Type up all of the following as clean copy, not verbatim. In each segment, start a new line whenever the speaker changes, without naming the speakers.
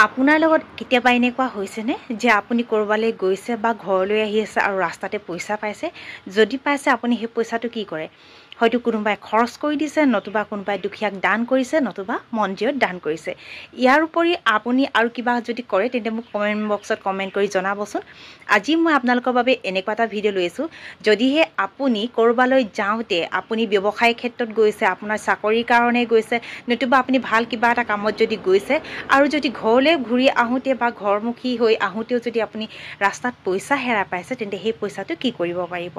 আপোনাৰ লগত কেতিয়াবা এনেকুৱা হৈছেনে যে আপুনি কৰবালৈ গৈছে বা ঘৰলৈ আহি আছে আৰু ৰাস্তাতে পইচা পাইছে যদি পাইছে আপুনি সেই পইচাটো কি কৰে হয়তো কোনোবাই খৰচ কৰি দিছে নতুবা কোনোবাই দুখীয়াক দান কৰিছে নতুবা মন্দিৰত দান কৰিছে ইয়াৰ উপৰি আপুনি আৰু কিবা যদি কৰে তেন্তে মোক কমেন্ট বক্সত কমেন্ট কৰি জনাবচোন আজি মই আপোনালোকৰ বাবে এনেকুৱা এটা ভিডিঅ' লৈছো যদিহে আপুনি কৰবালৈ যাওঁতে আপুনি ব্যৱসায় ক্ষেত্ৰত গৈছে আপোনাৰ চাকৰিৰ কাৰণে গৈছে নতুবা আপুনি ভাল কিবা এটা কামত যদি গৈছে আৰু যদি ঘৰলৈ ঘূৰি আহোঁতে বা ঘৰমুখী হৈ আহোঁতেও যদি আপুনি ৰাস্তাত পইচা হেৰাই পাইছে তেন্তে সেই পইচাটো কি কৰিব পাৰিব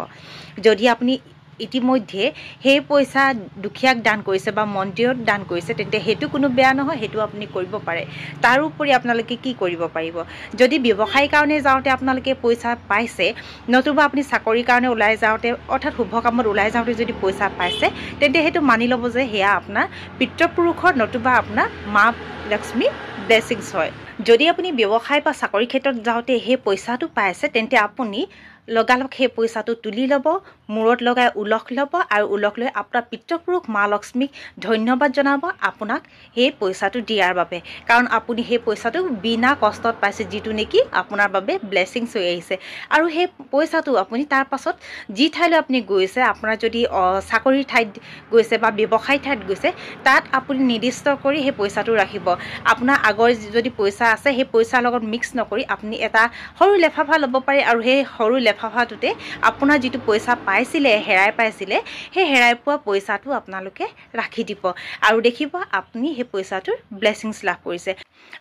যদি আপুনি ইতিমধ্যে সেই পইচা দুখীয়াক দান কৰিছে বা মন্দিৰত দান কৰিছে তেন্তে হেতু কোনো বেয়া নহয় হেতু আপুনি কৰিব পাৰে তাৰ উপৰি আপোনালোকে কি কৰিব পাৰিব যদি ব্যৱসায়ৰ কাৰণে যাওঁতে আপোনালোকে পইচা পাইছে নতুবা আপুনি চাকৰিৰ কাৰণে ওলাই যাওঁতে অৰ্থাৎ শুভ কামত ওলাই যাওঁতে যদি পইচা পাইছে তেন্তে হেতু মানি ল'ব যে হেয়া আপোনাৰ পিতৃপুৰুষৰ নতুবা আপোনাৰ মা লক্ষ্মী ব্লেছিংছ হয় যদি আপুনি ব্যৱসায় বা চাকৰি ক্ষেত্ৰত যাওঁতে সেই পইচাটো পাইছে তেন্তে আপুনি লগালগ সেই পইচাটো তুলি ল'ব মূৰত লগাই উলখ ল'ব আৰু উলখ লৈ আপোনাৰ পিতৃপুৰুষ মা লক্ষ্মীক ধন্যবাদ জনাব আপোনাক সেই পইচাটো দিয়াৰ বাবে কাৰণ আপুনি সেই পইচাটো বিনা কষ্টত পাইছে যিটো নেকি আপোনাৰ বাবে ব্লেছিংছ হৈ আহিছে আৰু সেই পইচাটো আপুনি তাৰ পাছত যি ঠাইলৈ আপুনি গৈছে আপোনাৰ যদি চাকৰিৰ ঠাইত গৈছে বা ব্যৱসায় ঠাইত গৈছে তাত আপুনি নিৰ্দিষ্ট কৰি সেই পইচাটো ৰাখিব আপোনাৰ আগৰ যদি পইচা আছে সেই পইচাৰ লগত মিক্স নকৰি আপুনি এটা সৰু লেফাফা ল'ব পাৰে আৰু সেই সৰু লেফাফাটোতে আপোনাৰ যিটো পইচা পাইছিলে হেৰাই পাইছিলে সেই হেৰাই পোৱা পইচাটো আপোনালোকে ৰাখি দিব আৰু দেখিব আপুনি সেই পইচাটোৰ ব্লেছিংছ লাভ কৰিছে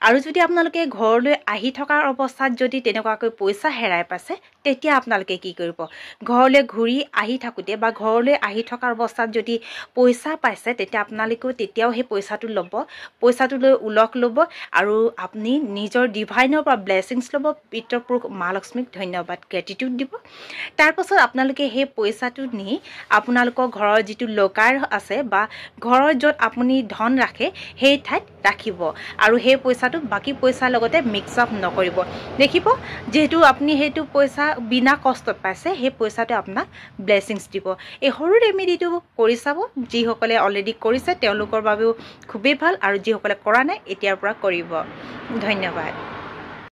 আৰু যদি আপোনালোকে ঘৰলৈ আহি থকাৰ অৱস্থাত যদি তেনেকুৱাকৈ পইচা হেৰাই পাইছে তেতিয়া আপোনালোকে কি কৰিব ঘৰলৈ ঘূৰি আহি থাকোঁতে বা ঘৰলৈ আহি থকাৰ অৱস্থাত যদি পইচা পাইছে তেতিয়া আপোনালোকেও তেতিয়াও সেই পইচাটো ল'ব পইচাটো লৈ উলখ ল'ব আৰু আপুনি নিজৰ ডিভাইনৰ পৰা ব্লেছিংছ ল'ব পিতৃপুৰুষ মা লক্ষ্মীক ধন্যবাদ গ্ৰেটিটিউড দিব তাৰপাছত আপোনালোকে সেই পইচাটো নি আপোনালোকৰ ঘৰৰ যিটো লকাৰ আছে বা ঘৰৰ য'ত আপুনি ধন ৰাখে সেই ঠাইত ৰাখিব আৰু সেই পইচাটো বাকী পইচাৰ লগতে মিক্স আপ নকৰিব দেখিব যেহেতু আপুনি সেইটো পইচা বিনা কষ্টত পাইছে সেই পইচাটো আপোনাক ব্লেছিংছ দিব এই সৰু ৰেমেডিটো কৰি চাব যিসকলে অলৰেডি কৰিছে তেওঁলোকৰ বাবেও খুবেই ভাল আৰু যিসকলে কৰা নাই এতিয়াৰ পৰা কৰিব ধন্যবাদ